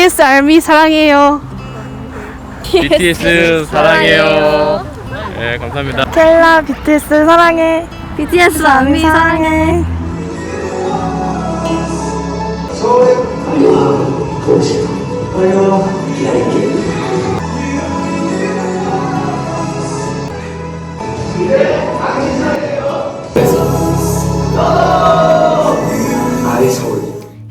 BTS ARMY 사랑해요. BTS 사랑해요. 네, 감사합니다. 켈라 BTS 사랑해. BTS ARMY 사랑해.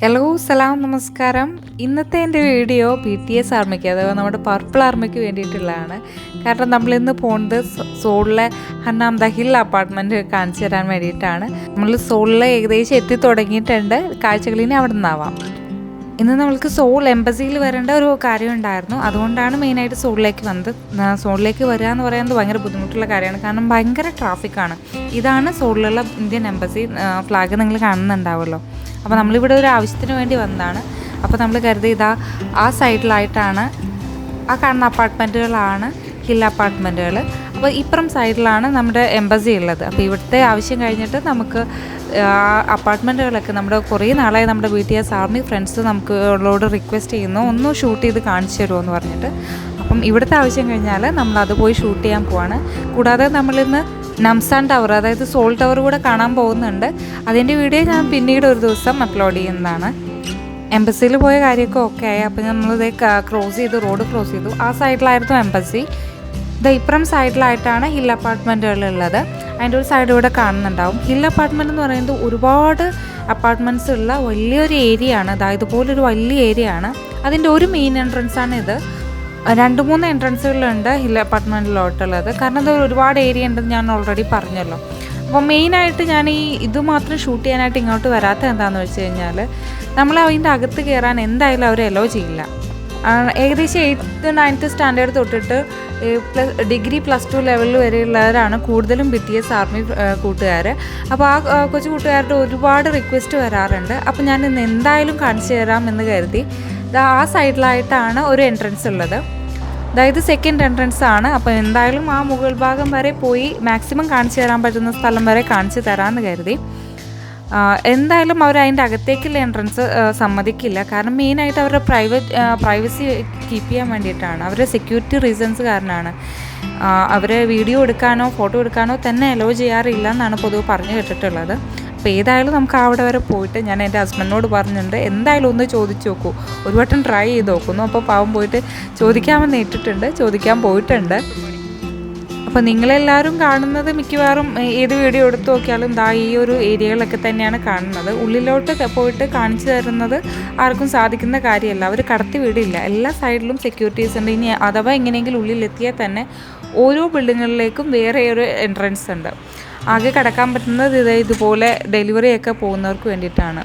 Hello സലാം നമസ്കാരം. ഇന്നത്തെ എൻ്റെ വീഡിയോ BTS ആർമിക്ക് അഥവാ നമ്മുടെ പർപ്പിൾ ആർമിക്ക് വേണ്ടിയിട്ടുള്ളതാണ്. കാരണം നമ്മളിന്ന് പോകുന്നത് സോളിലെ ഹന്നാം ദ ഹിൽ അപ്പാർട്ട്മെൻറ്റ് കാണിച്ചു തരാൻ വേണ്ടിയിട്ടാണ്. നമ്മൾ സോളിൽ ഏകദേശം എത്തി തുടങ്ങിയിട്ടുണ്ട്. കാഴ്ചകളിനി അവിടെ നിന്നാവാം. ഇന്ന് നമ്മൾക്ക് സോൾ എംബസിയിൽ വരേണ്ട ഒരു കാര്യം ഉണ്ടായിരുന്നു. അതുകൊണ്ടാണ് മെയിനായിട്ട് സോളിലേക്ക് വന്നത്. സോളിലേക്ക് വരിക എന്ന് പറയുന്നത് ഭയങ്കര ബുദ്ധിമുട്ടുള്ള കാര്യമാണ്. കാരണം ഭയങ്കര ട്രാഫിക്കാണ്. ഇതാണ് സോളിലുള്ള ഇന്ത്യൻ എംബസി. ഫ്ലാഗ് നിങ്ങൾ കാണുന്നുണ്ടാവുമല്ലോ. അപ്പോൾ നമ്മളിവിടെ ഒരു ആവശ്യത്തിന് വേണ്ടി വന്നതാണ്. അപ്പോൾ നമ്മൾ കരുതി ഇതാ ആ സൈഡിലായിട്ടാണ് ആ കാണുന്ന അപ്പാർട്ട്മെൻറ്റുകളാണ് ഹിൽ അപ്പാർട്ട്മെൻറ്റുകൾ. അപ്പോൾ ഇപ്പുറം സൈഡിലാണ് നമ്മുടെ എംബസി ഉള്ളത്. അപ്പോൾ ഇവിടുത്തെ ആവശ്യം കഴിഞ്ഞിട്ട് നമുക്ക് അപ്പാർട്ട്മെൻറ്റുകളൊക്കെ നമ്മുടെ കുറേ നാളായി നമ്മുടെ BTS ആർമി ഫ്രണ്ട്സ് നമുക്ക് ഉള്ളോട് റിക്വസ്റ്റ് ചെയ്യുന്നു ഒന്ന് ഷൂട്ട് ചെയ്ത് കാണിച്ചു തരുമോ എന്ന് പറഞ്ഞിട്ട്. അപ്പം ഇവിടുത്തെ ആവശ്യം കഴിഞ്ഞാൽ നമ്മളത് പോയി ഷൂട്ട് ചെയ്യാൻ പോവാണ്. കൂടാതെ നമ്മളിന്ന് നംസാൻ ടവർ അതായത് സോൾ ടവർ കൂടെ കാണാൻ പോകുന്നുണ്ട്. അതിൻ്റെ വീഡിയോ ഞാൻ പിന്നീട് ഒരു ദിവസം അപ്ലോഡ് ചെയ്യുന്നതാണ്. എംബസിയിൽ പോയ കാര്യമൊക്കെ ഓക്കെ ആയി. അപ്പോൾ നമ്മളിത് ക്രോസ് ചെയ്തു, റോഡ് ക്രോസ് ചെയ്തു. ആ സൈഡിലായിരുന്നു എംബസി. ഇത് ഇപ്പുറം സൈഡിലായിട്ടാണ് ഹിൽ അപ്പാർട്ട്മെൻറ്റുകളുള്ളത്. അതിൻ്റെ ഒരു സൈഡ് ഇവിടെ കാണുന്നുണ്ടാവും. ഹിൽ അപ്പാർട്ട്മെൻറ്റ് എന്ന് പറയുന്നത് ഒരുപാട് അപ്പാർട്ട്മെൻറ്റ്സ് ഉള്ള വലിയൊരു ഏരിയ ആണ്. അതായത് ഇതുപോലൊരു വലിയ ഏരിയ ആണ്. അതിൻ്റെ ഒരു മെയിൻ എൻട്രൻസാണ് ഇത്. 2-3 എൻട്രൻസുകളുണ്ട് ഹിൽ അപ്പാർട്ട്മെൻറ്റിലോട്ടുള്ളത്. കാരണം ഇത് ഒരുപാട് ഏരിയ ഉണ്ടെന്ന് ഞാൻ ഓൾറെഡി പറഞ്ഞല്ലോ. അപ്പോൾ മെയിനായിട്ട് ഞാൻ ഇത് മാത്രം ഷൂട്ട് ചെയ്യാനായിട്ട് ഇങ്ങോട്ട് വരാത്ത എന്താണെന്ന് വെച്ച് കഴിഞ്ഞാൽ നമ്മൾ അതിൻ്റെ അകത്ത് കയറാൻ എന്തായാലും അവർ അലോ ചെയ്യില്ല. ഏകദേശം 8th 9th സ്റ്റാൻഡേർഡ് തൊട്ടിട്ട് ഡിഗ്രി +2 ലെവലിൽ വരെയുള്ളവരാണ് കൂടുതലും BTS ആർമി കൂട്ടുകാർ. അപ്പോൾ ആ കൊച്ചു കൂട്ടുകാരുടെ ഒരുപാട് റിക്വസ്റ്റ് വരാറുണ്ട്. അപ്പോൾ ഞാൻ ഇന്ന് എന്തായാലും കാണിച്ചു തരാം എന്ന് കരുതി ആ സൈഡിലായിട്ടാണ് ഒരു എൻട്രൻസ് ഉള്ളത്. അതായത് സെക്കൻഡ് എൻട്രൻസ് ആണ്. അപ്പോൾ എന്തായാലും ആ മുകൾ ഭാഗം വരെ പോയി മാക്സിമം കാണിച്ചു തരാൻ പറ്റുന്ന സ്ഥലം വരെ കാണിച്ചു തരാമെന്ന് കരുതി. എന്തായാലും അവർ അതിൻ്റെ അകത്തേക്കുള്ള എൻട്രൻസ് സമ്മതിക്കില്ല. കാരണം മെയിനായിട്ട് അവരുടെ പ്രൈവസി കീപ്പ് ചെയ്യാൻ വേണ്ടിയിട്ടാണ്. അവരുടെ സെക്യൂരിറ്റി റീസൺസ് കാരണമാണ്. അവരെ വീഡിയോ എടുക്കാനോ ഫോട്ടോ എടുക്കാനോ തന്നെ അലോ ചെയ്യാറില്ല എന്നാണ് പൊതുവെ പറഞ്ഞു കേട്ടിട്ടുള്ളത്. അപ്പോൾ ഏതായാലും നമുക്ക് അവിടെ വരെ പോയിട്ട് ഞാൻ എൻ്റെ ഹസ്ബൻഡിനോട് പറഞ്ഞിട്ടുണ്ട് എന്തായാലും ഒന്ന് ചോദിച്ചു നോക്കൂ, ഒരു വട്ടം ട്രൈ ചെയ്ത് നോക്കുന്നു. അപ്പോൾ പാവം പോയിട്ട് ചോദിക്കാമെന്ന് ഇട്ടിട്ടുണ്ട്, ചോദിക്കാൻ പോയിട്ടുണ്ട്. അപ്പോൾ നിങ്ങളെല്ലാവരും കാണുന്നത് മിക്കവാറും ഏത് വീഡിയോ എടുത്തു നോക്കിയാലും ഈ ഒരു ഏരിയകളൊക്കെ തന്നെയാണ് കാണുന്നത്. ഉള്ളിലോട്ട് പോയിട്ട് കാണിച്ചു തരുന്നത് ആർക്കും സാധിക്കുന്ന കാര്യമല്ല. അവർ കടത്തി വിടില്ല. എല്ലാ സൈഡിലും സെക്യൂരിറ്റീസ് ഉണ്ട്. ഇനി അഥവാ എങ്ങനെയെങ്കിലും ഉള്ളിലെത്തിയാൽ തന്നെ ഓരോ ബിൽഡിങ്ങുകളിലേക്കും വേറെ ഒരു എൻട്രൻസ് ഉണ്ട്. ആകെ കടക്കാൻ പറ്റുന്നത് ഇതുപോലെ ഡെലിവറി ഒക്കെ പോകുന്നവർക്ക് വേണ്ടിയിട്ടാണ്.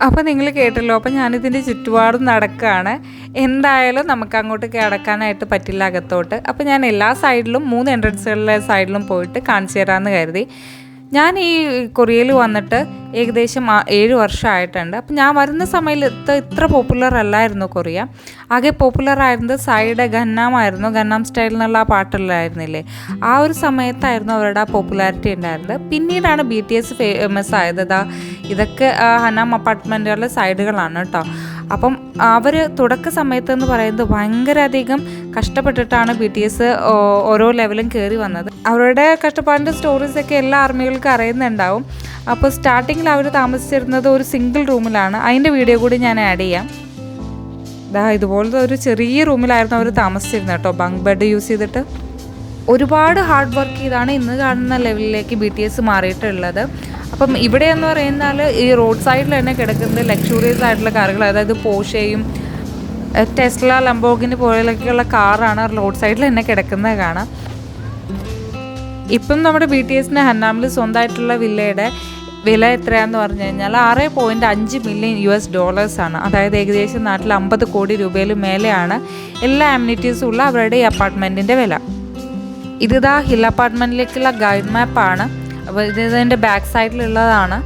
അപ്പോൾ നിങ്ങൾ കേട്ടല്ലോ. അപ്പോൾ ഞാനിതിൻ്റെ ചുറ്റുപാടും നടക്കുകയാണ്. എന്തായാലും നമുക്ക് അങ്ങോട്ട് കിടക്കാനായിട്ട് പറ്റില്ല അകത്തോട്ട്. അപ്പോൾ ഞാൻ എല്ലാ സൈഡിലും 3 എൻട്രൻസുകളിലെ സൈഡിലും പോയിട്ട് കാണിച്ചു തരാമെന്ന് കരുതി. ഞാൻ ഈ കൊറിയയിൽ വന്നിട്ട് ഏകദേശം 7 വർഷമായിട്ടുണ്ട്. അപ്പം ഞാൻ വരുന്ന സമയത്ത് ഇത്ര പോപ്പുലർ അല്ലായിരുന്നു കൊറിയ. ആകെ പോപ്പുലർ ആയിരുന്നത് സൈഡ് ഗന്നാമായിരുന്നു. ഗന്നാം സ്റ്റൈൽ എന്നുള്ള ആ പാട്ടുള്ളായിരുന്നില്ലേ, ആ ഒരു സമയത്തായിരുന്നു അവരുടെ ആ പോപ്പുലാരിറ്റി ഉണ്ടായിരുന്നത്. പിന്നീടാണ് BTS ഫേമസ് ആയത്. ഇതൊക്കെ ഹന്നാം അപ്പാർട്ട്മെൻറ്റുകളുടെ സൈഡുകളാണ് കേട്ടോ. അപ്പം അവർ തുടക്ക സമയത്തെന്ന് പറയുന്നത് ഭയങ്കര അധികം കഷ്ടപ്പെട്ടിട്ടാണ് BTS ഓരോ ലെവലും കയറി വന്നത്. അവരുടെ കഷ്ടപ്പാടിൻ്റെ സ്റ്റോറീസൊക്കെ എല്ലാ ആർമികൾക്കും അറിയുന്നുണ്ടാവും. അപ്പോൾ സ്റ്റാർട്ടിങ്ങിൽ അവർ താമസിച്ചിരുന്നത് ഒരു സിംഗിൾ റൂമിലാണ്. അതിൻ്റെ വീഡിയോ കൂടി ഞാൻ ആഡ് ചെയ്യാം. ഇതുപോലത്തെ ഒരു ചെറിയ റൂമിലായിരുന്നു അവർ താമസിച്ചിരുന്നത് കേട്ടോ, ബങ്ക് ബെഡ് യൂസ് ചെയ്തിട്ട്. ഒരുപാട് ഹാർഡ് വർക്ക് ചെയ്താണ് ഇന്ന് കാണുന്ന ലെവലിലേക്ക് BTS മാറിയിട്ടുള്ളത്. അപ്പം ഇവിടെ എന്ന് പറയുന്നാൽ ഈ റോഡ് സൈഡിൽ തന്നെ കിടക്കുന്നത് ലക്ഷൂറിയസ് ആയിട്ടുള്ള കാറുകൾ, അതായത് പോർഷയും ടെസ്ല ലംബോർഗിനി പോലെയൊക്കെയുള്ള കാറാണ് റോഡ് സൈഡിൽ തന്നെ കിടക്കുന്നത് കാണാം. ഇപ്പം നമ്മുടെ BTSന് ഹന്നാമിൽ സ്വന്തമായിട്ടുള്ള വില്ലയുടെ വില എത്രയാണെന്ന് പറഞ്ഞു കഴിഞ്ഞാൽ $6.5 മില്യൺ ആണ്. അതായത് ഏകദേശം നാട്ടിൽ 50 കോടി രൂപയിൽ മേലെയാണ് എല്ലാ അമ്യൂണിറ്റീസും ഉള്ള അവരുടെ ഈ അപ്പാർട്ട്മെൻറ്റിൻ്റെ വില. ഇതാ ഹിൽ അപ്പാർട്ട്മെൻറ്റിലേക്കുള്ള ഗൈഡ് മാപ്പാണ്. അപ്പോൾ ഇതിൻ്റെ ബാക്ക് സൈഡിലുള്ളതാണ്.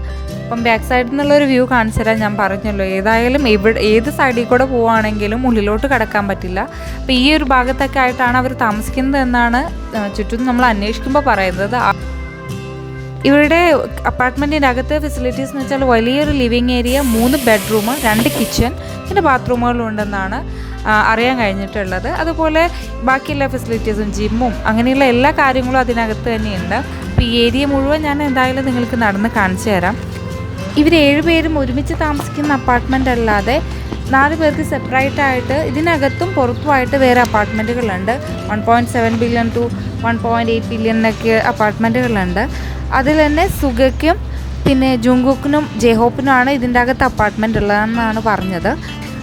അപ്പം ബാക്ക് സൈഡിൽ നിന്നുള്ളൊരു വ്യൂ കാണിച്ചു തരാൻ ഞാൻ പറഞ്ഞല്ലോ. ഏതായാലും ഏത് സൈഡിൽ കൂടെ പോവുകയാണെങ്കിലും ഉള്ളിലോട്ട് കിടക്കാൻ പറ്റില്ല. അപ്പോൾ ഈ ഒരു ഭാഗത്തൊക്കെ ആയിട്ടാണ് അവർ താമസിക്കുന്നത് എന്നാണ് ചുറ്റും നമ്മൾ അന്വേഷിക്കുമ്പോൾ പറയുന്നത്. ഇവരുടെ അപ്പാർട്ട്മെൻറ്റിൻ്റെ അകത്തെ ഫെസിലിറ്റീസ് എന്ന് വെച്ചാൽ വലിയൊരു ലിവിങ് ഏരിയ, 3 ബെഡ്റൂം, 2 കിച്ചൺ, പിന്നെ ബാത്റൂമുകളും ഉണ്ടെന്നാണ് അറിയാൻ കഴിഞ്ഞിട്ടുള്ളത്. അതുപോലെ ബാക്കിയുള്ള ഫെസിലിറ്റീസും ജിമ്മും അങ്ങനെയുള്ള എല്ലാ കാര്യങ്ങളും അതിനകത്ത് തന്നെയുണ്ട്. അപ്പോൾ ഈ ഏരിയ മുഴുവൻ ഞാൻ എന്തായാലും നിങ്ങൾക്ക് നടന്ന് കാണിച്ചു തരാം. ഇവർ 7 പേരും ഒരുമിച്ച് താമസിക്കുന്ന അപ്പാർട്ട്മെൻ്റ് അല്ലാതെ 4 പേർക്ക് സെപ്പറേറ്റ് ആയിട്ട് ഇതിനകത്തും പുറത്തുമായിട്ട് വേറെ അപ്പാർട്ട്മെൻറ്റുകളുണ്ട്. 1.7 ബില്യൺ ടു 1.8 ബില്യണിനൊക്കെ അപ്പാർട്ട്മെൻറ്റുകളുണ്ട്. അതിൽ തന്നെ സുഗയ്ക്കും പിന്നെ ജുങ്കുക്കിനും ജെഹോപ്പിനുമാണ് ഇതിൻ്റെ അകത്ത് അപ്പാർട്ട്മെൻറ്റ് ഉള്ളതെന്നാണ് പറഞ്ഞത്.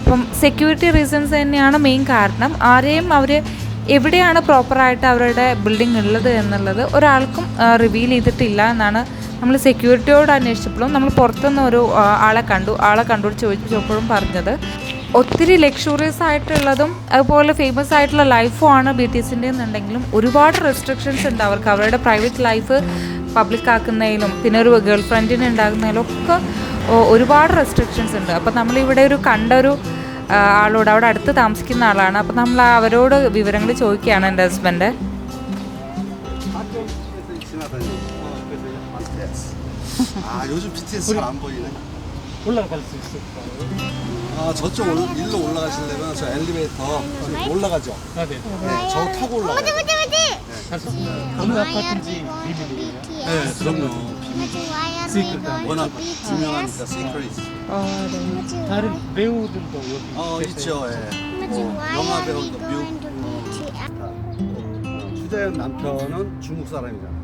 അപ്പം സെക്യൂരിറ്റി റീസൺസ് തന്നെയാണ് മെയിൻ കാരണം. ആരെയും അവർ എവിടെയാണ് പ്രോപ്പറായിട്ട് അവരുടെ ബിൽഡിംഗ് ഉള്ളത് എന്നുള്ളത് ഒരാൾക്കും റിവീൽ ചെയ്തിട്ടില്ല എന്നാണ് നമ്മൾ സെക്യൂരിറ്റിയോട് അന്വേഷിച്ചപ്പോഴും നമ്മൾ പുറത്തുനിന്ന് ഒരു ആളെ കണ്ടു ചോദിച്ചപ്പോഴും പറഞ്ഞത്. ഒത്തിരി ലക്ഷൂറിയസ് ആയിട്ടുള്ളതും അതുപോലെ ഫേമസ് ആയിട്ടുള്ള ലൈഫുമാണ് BTSൻ്റെ എന്നുണ്ടെങ്കിലും ഒരുപാട് റെസ്ട്രിക്ഷൻസ് ഉണ്ട് അവർക്ക്. അവരുടെ പ്രൈവറ്റ് ലൈഫ് പബ്ലിക് ആക്കുന്നതിലും പിന്നെ ഒരു ഗേൾ ഫ്രണ്ടിനെ ഉണ്ടാകുന്നതിലും ഒക്കെ ഒരുപാട് റെസ്ട്രിക്ഷൻസ് ഉണ്ട്. അപ്പോൾ നമ്മളിവിടെ കണ്ടൊരു ആളോട് അവിടെ അടുത്ത് താമസിക്കുന്ന ആളാണ്. അപ്പോൾ നമ്മൾ അവരോട് വിവരങ്ങൾ ചോദിക്കുകയാണ് എൻ്റെ husband. 요즘 BTS가 안 보이네. 올라갈 수 있을까요? 저쪽 일로 올라가시려면 저 엘리베이터 올라가죠. 아, 네. 네, 저 타고 올라가요. 맞지. 어느 아파트인지 비밀이에요? 네, 그럼요. 시크릿. 워낙 유명하니까 시크릿. 네. 다른 배우들도 여기 있죠. 예. 영화 배우도 주재현 남편은 중국 사람이잖아.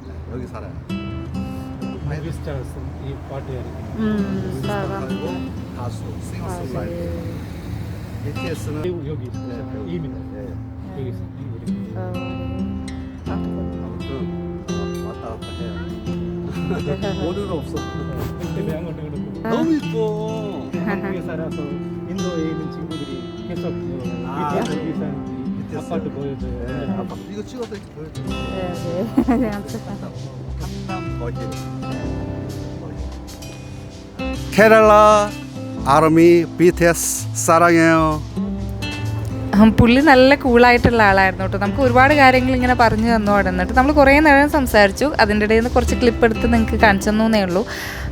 네, 여기 살아요. 이 파티에 그리고 가수, 싱어송라이터. BTS는 여기 이민 여기 아무튼 왔다 갔다 해요. 오늘은 없어. 너무 이뻐. 한국에 살아서 인도에 있는 친구들이 계속 BTS 어디 사는지 아파트 보여줘요. 아파트 이거 찍어서 이렇게 보여줘요. 네. 케랄라 army BTS സാറാങ്ങയോ. പുള്ളി നല്ല കൂളായിട്ടുള്ള ആളായിരുന്നു കേട്ടോ. നമുക്ക് ഒരുപാട് കാര്യങ്ങൾ ഇങ്ങനെ പറഞ്ഞു തന്നു. അവിടെ നിന്നിട്ട് നമ്മൾ കുറേ നേരം സംസാരിച്ചു. അതിൻ്റെ ഇടയിൽ നിന്ന് കുറച്ച് ക്ലിപ്പ് എടുത്ത് നിങ്ങൾക്ക് കാണിച്ചു തന്നേ ഉള്ളൂ.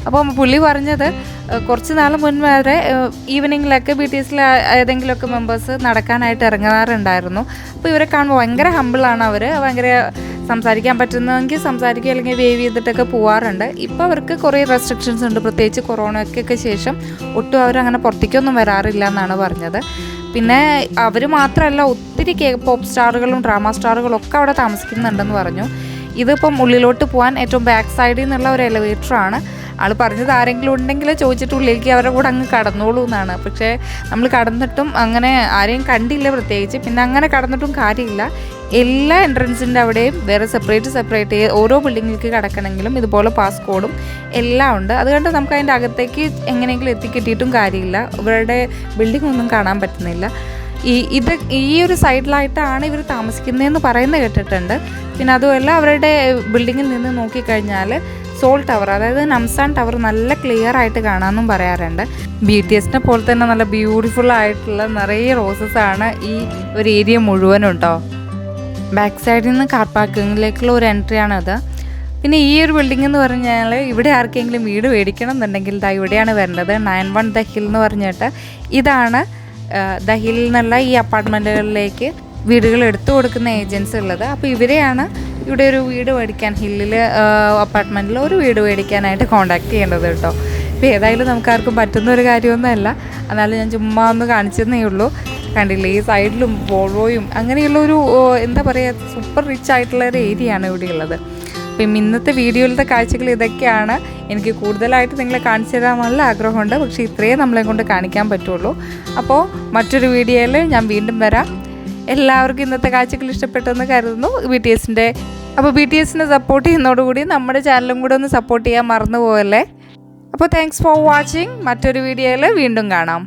അപ്പം പുള്ളി പറഞ്ഞത് കുറച്ച് നാൾ മുൻപ് വരെ ഈവനിങ്ങിലൊക്കെ BTSലെ ഏതെങ്കിലുമൊക്കെ മെമ്പേഴ്സ് നടക്കാനായിട്ട് ഇറങ്ങാറുണ്ടായിരുന്നു. അപ്പോൾ ഇവരെ കാണുമ്പോൾ ഭയങ്കര ഹമ്പിളാണ് അവർ. ഭയങ്കര സംസാരിക്കാൻ പറ്റുന്നതെങ്കിൽ സംസാരിക്കുക, അല്ലെങ്കിൽ വേവ് ചെയ്തിട്ടൊക്കെ പോകാറുണ്ട്. ഇപ്പോൾ അവർക്ക് കുറേ റെസ്ട്രിക്ഷൻസ് ഉണ്ട്, പ്രത്യേകിച്ച് കൊറോണയ്ക്കൊക്കെ ശേഷം ഒട്ടും അവരങ്ങനെ പുറത്തേക്കൊന്നും വരാറില്ല എന്നാണ് പറഞ്ഞത്. പിന്നെ അവർ മാത്രമല്ല, ഒത്തിരി K-pop സ്റ്റാറുകളും ഡ്രാമ സ്റ്റാറുകളും ഒക്കെ അവിടെ താമസിക്കുന്നുണ്ടെന്ന് പറഞ്ഞു. ഇതിപ്പം ഉള്ളിലോട്ട് പോകാൻ ഏറ്റവും ബാക്ക് സൈഡിൽ നിന്നുള്ള ഒരു എലിവേറ്ററാണ്. ആൾ പറഞ്ഞത് ആരെങ്കിലും ഉണ്ടെങ്കിൽ ചോദിച്ചിട്ട് ഉള്ളിലേക്ക് അവരുടെ കൂടെ അങ്ങ് കടന്നോളൂ എന്നാണ്. പക്ഷേ നമ്മൾ കടന്നിട്ടും അങ്ങനെ ആരെയും കണ്ടില്ല പ്രത്യേകിച്ച്. പിന്നെ അങ്ങനെ കടന്നിട്ടും കാര്യമില്ല. എല്ലാ എൻട്രൻസിൻ്റെ അവിടെയും വേറെ സെപ്പറേറ്റ് ഓരോ ബിൽഡിങ്ങിലേക്ക് കടക്കണമെങ്കിലും ഇതുപോലെ പാസ് കോഡും എല്ലാം ഉണ്ട്. അതുകൊണ്ട് നമുക്ക് അതിൻ്റെ അകത്തേക്ക് എങ്ങനെയെങ്കിലും എത്തിക്കിട്ടിയിട്ടും കാര്യമില്ല. ഇവരുടെ ബിൽഡിംഗ് ഒന്നും കാണാൻ പറ്റുന്നില്ല. ഈ ഒരു സൈഡിലായിട്ടാണ് ഇവർ താമസിക്കുന്നതെന്ന് പറയുന്നത് കേട്ടിട്ടുണ്ട്. പിന്നെ അതുമല്ല, അവരുടെ ബിൽഡിങ്ങിൽ നിന്ന് നോക്കിക്കഴിഞ്ഞാൽ സോൾ ടവർ, അതായത് നംസാൻ ടവർ നല്ല ക്ലിയർ ആയിട്ട് കാണാമെന്നും പറയാറുണ്ട്. BTSനെ പോലെ തന്നെ നല്ല ബ്യൂട്ടിഫുൾ ആയിട്ടുള്ള നിറയെ റോസസ് ആണ് ഈ ഒരു ഏരിയ മുഴുവനും കേട്ടോ. ബാക്ക് സൈഡിൽ നിന്ന് കാർ പാർക്കിങ്ങിലേക്കുള്ള ഒരു എൻട്രിയാണത്. പിന്നെ ഈ ഒരു ബിൽഡിംഗ് എന്ന് പറഞ്ഞാൽ ഇവിടെ ആർക്കെങ്കിലും വീട് മേടിക്കണം എന്നുണ്ടെങ്കിൽ ഇവിടെയാണ് വരേണ്ടത്. 91 ദ ഹിൽ എന്ന് പറഞ്ഞിട്ട് ഇതാണ് ദ ഹില്ലിൽ നിന്നുള്ള ഈ അപ്പാർട്ട്മെൻറ്റുകളിലേക്ക് വീടുകൾ എടുത്തു കൊടുക്കുന്ന ഏജൻസി ഉള്ളത്. അപ്പോൾ ഇവരെയാണ് ഇവിടെ ഒരു വീട് മേടിക്കാൻ, ഹില്ലിൽ അപ്പാർട്ട്മെൻറ്റിൽ ഒരു വീട് മേടിക്കാനായിട്ട് കോൺടാക്ട് ചെയ്യേണ്ടത് കേട്ടോ. ഇപ്പോൾ ഏതായാലും നമുക്കാർക്കും പറ്റുന്ന ഒരു കാര്യമൊന്നുമല്ല. എന്നാലും ഞാൻ ചുമ്മാ ഒന്ന് കാണിച്ചെന്നേ ഉള്ളൂ. കണ്ടില്ലേ, ഈ സൈഡിലും വോൾവോയും അങ്ങനെയുള്ളൊരു എന്താ പറയുക, സൂപ്പർ റിച്ച് ആയിട്ടുള്ള ഒരു ഏരിയയാണ് ഇവിടെയുള്ളത്. അപ്പം ഇന്നത്തെ വീഡിയോയിലത്തെ കാഴ്ചകൾ ഇതൊക്കെയാണ്. എനിക്ക് കൂടുതലായിട്ട് നിങ്ങളെ കാണിച്ചു തരാൻ നല്ല ആഗ്രഹമുണ്ട്, പക്ഷേ ഇത്രയേ നമ്മളെ കൊണ്ട് കാണിക്കാൻ പറ്റുള്ളൂ. അപ്പോൾ മറ്റൊരു വീഡിയോയിൽ ഞാൻ വീണ്ടും വരാം. എല്ലാവർക്കും ഇന്നത്തെ കാഴ്ചകൾ ഇഷ്ടപ്പെട്ടെന്ന് കരുതുന്നു. അപ്പോൾ BTSനെ സപ്പോർട്ട് ചെയ്യുന്നതോടുകൂടി നമ്മുടെ ചാനലും കൂടെ ഒന്ന് സപ്പോർട്ട് ചെയ്യാൻ മറന്നു പോകല്ലേ. അപ്പോൾ താങ്ക്സ് ഫോർ വാച്ചിങ്. മറ്റൊരു വീഡിയോയിൽ വീണ്ടും കാണാം.